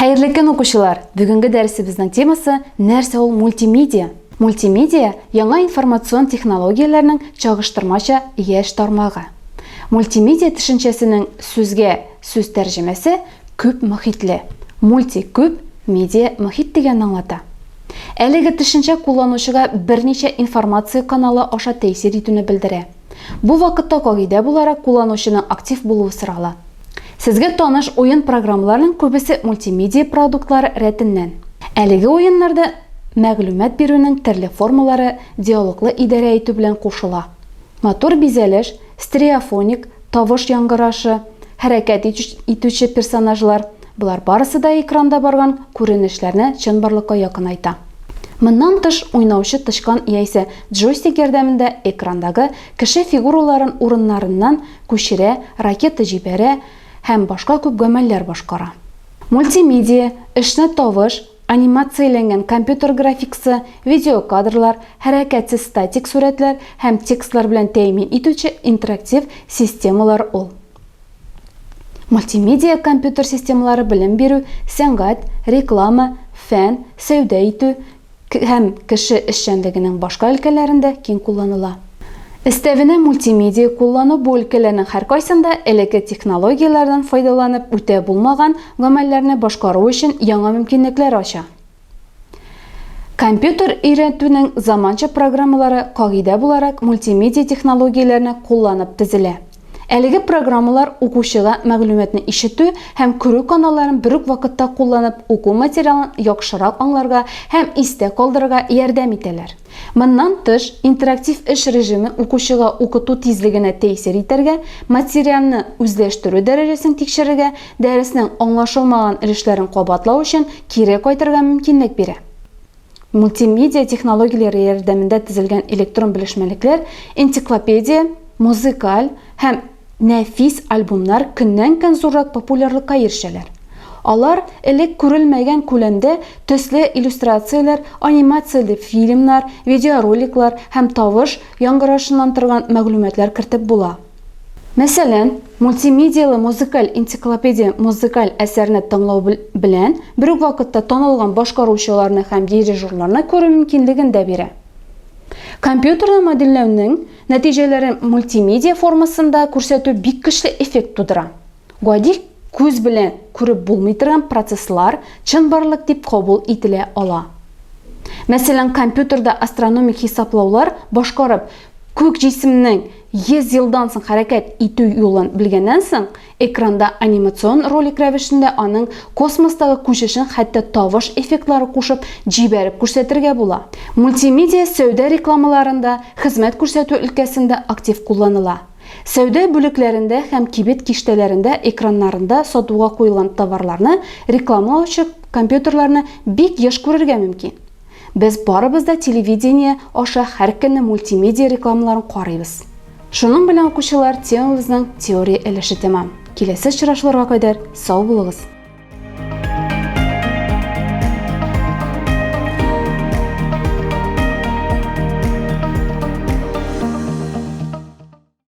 Хәерле көн укучылар! Бүгенге дәресебезнең темасы нәрсә ул мультимедиа? Мультимедиа яңа информацион технологияләрнең чагыштырмача яшь тармагы. Мультимедиа төшенчәсенең сүзгә сүз тәрҗемәсе күп мөхитле. Мульти күп, медиа мөхит дигәнне аңлата. Әлеге төшенчә кулланучыга берничә информация каналы аша тәэсир итүне белдерә. Бу вакытта кагыйдә буларак кулланучының актив булуы сорала. Сезгә таныш ойын программаларының күбесе мультимедиа продуктлары рәтеннән. Әлеге ойыннарда мәгълүмат бирүнең төрле формалары диалоглы идарә итү белән кушыла. Мотор бизәлеш, стереофоник, тавыш яңгырашы, хәрәкәт итүче персонажлар – булар барысы да экранда барган күренешләрне чынбарлыкка якынайта. Моннан тыш уйнаучы тышкан яисә джойстик ярдәмендә экрандагы кеше фигураларын урыннарыннан күчерә, ракета җибәрә һәм башка күп гамәлләр башкара. Мультимедиа эшне тавыш, анимацияләнгән компьютер графикасы, видеокадрлар, хәрәкәтсез статик сурәтләр һәм текстлар белән тәэмин итүче интерактив системалар ул. Мультимедиа компьютер системалары белем бирү, сәнгать, реклама, фән, сәүдә итү һәм кеше эшчәнлегенең башка өлкәләрендә киң кулланыла. Өстәвенә мультимедиа куллану бу өлкәләрнең һәркайсында элекке технологияләрдән файдаланып үтә булмаган гамәлләрне башкару өчен яңа мөмкинлекләр ача. Компьютер өйрәтүнең заманча программалары кагыйдә буларак мультимедиа технологияләрне кулланып төзелә. Әлеге программалар укучыга мәгълүматны ишетү һәм күрү каналларын бер үк вакытта кулланып уку материалын яхшырак аңларга һәм истә калдырырга ярдәм итәләр. Моннан тыш, интерактив эш режимы укучыга укыту тизлегенә тәэсир итәргә, материалны үзләштерү дәрәҗәсен тикшерергә, дәреснең аңлашылмаган өлешләрен кабатлау өчен кире кайтырга мөмкинлек бирә. Мультимедиа технологияләре ярдәмендә төзелгән электрон белешмәлекләр, энциклопедия, музыкаль һәм нәфис альбомнар көннән-көн зуррак популярлыкка ирешәләр. Алар элек күрелмәгән күләмдә төсле иллюстрацияләр, анимацияле фильмнар, видеороликлар һәм тавыш яңгырашыннан торган мәгълүматлар кертеп була. Мәсәлән, мультимедиалы музыкаль энциклопедия музыкаль әсәрне тыңлау белән бер үк вакытта танылган башкаручыларны һәм дирижерларны күрү мөмкинлеген дә бирә. Компьютерны модельләүнең нәтиҗәләрен мультимедиа формасында күрсәтү бик көчле эффект тудыра. Гади күз белән күреп булмый торган процесслар чынбарлык дип кабул ителә ала. Мәсәлән, компьютерда астрономик хисаплаулар башкарып, күк җисемнең 100 елдан соң хәрәкәт итү юлын белгәннән соң, экранда анимацион ролик рәвешендә аның космостагы күчешен хәтта тавыш эффектлары кушып җибәреп күрсәтергә була. Мультимедиа сәүдә рекламаларында, хезмәт күрсәтү өлкәсендә актив кулланыла. Сәүдә бүлекләрендә һәм кибет киштәләрендә экраннарында сатуга куелган товарларны рекламалаучы компьютерларны бик еш күрергә мөмкин. Без барыбыз да телевидение аша һәр көнне мультимедиа рекламаларын карыйбыз. Шуның белән укучылар темабызның теория өлеше тәмам. Киләсе очрашуларга кадәр сау булыгыз.